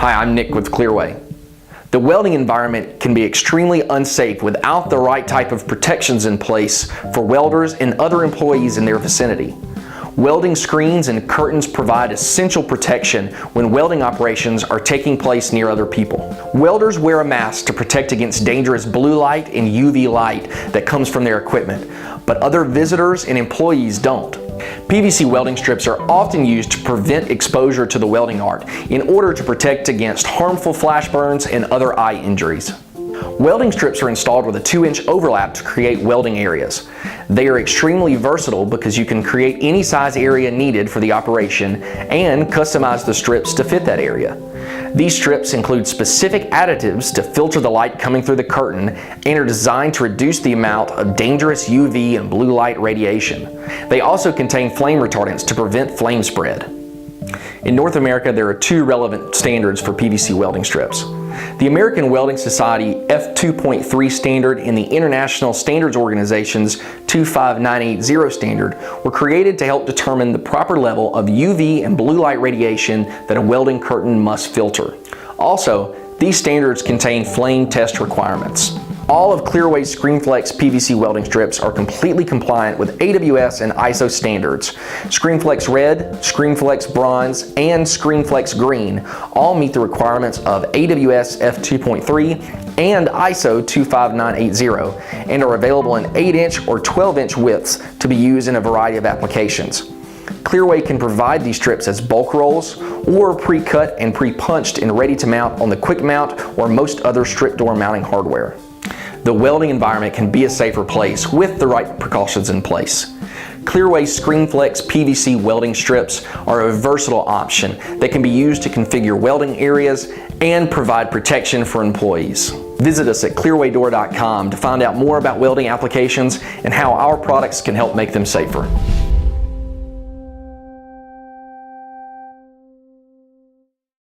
Hi, I'm Nick with Clearway. The welding environment can be extremely unsafe without the right type of protections in place for welders and other employees in their vicinity. Welding screens and curtains provide essential protection when welding operations are taking place near other people. Welders wear a mask to protect against dangerous blue light and UV light that comes from their equipment, but other visitors and employees don't. PVC welding strips are often used to prevent exposure to the welding art in order to protect against harmful flash burns and other eye injuries. Welding strips are installed with a 2-inch overlap to create welding areas. They are extremely versatile because you can create any size area needed for the operation and customize the strips to fit that area. These strips include specific additives to filter the light coming through the curtain and are designed to reduce the amount of dangerous UV and blue light radiation. They also contain flame retardants to prevent flame spread. In North America, there are 2 relevant standards for PVC welding strips. The American Welding Society F2.3 standard and the International Standards Organization's 25980 standard were created to help determine the proper level of UV and blue light radiation that a welding curtain must filter. Also, these standards contain flame test requirements. All of Clearway's Screenflex PVC welding strips are completely compliant with AWS and ISO standards. Screenflex Red, Screenflex Bronze, and Screenflex Green all meet the requirements of AWS F2.3 and ISO 25980 and are available in 8-inch or 12-inch widths to be used in a variety of applications. Clearway can provide these strips as bulk rolls or pre-cut and pre-punched and ready to mount on the quick mount or most other strip door mounting hardware. The welding environment can be a safer place with the right precautions in place. Clearway's Screenflex PVC welding strips are a versatile option that can be used to configure welding areas and provide protection for employees. Visit us at clearwaydoor.com to find out more about welding applications and how our products can help make them safer.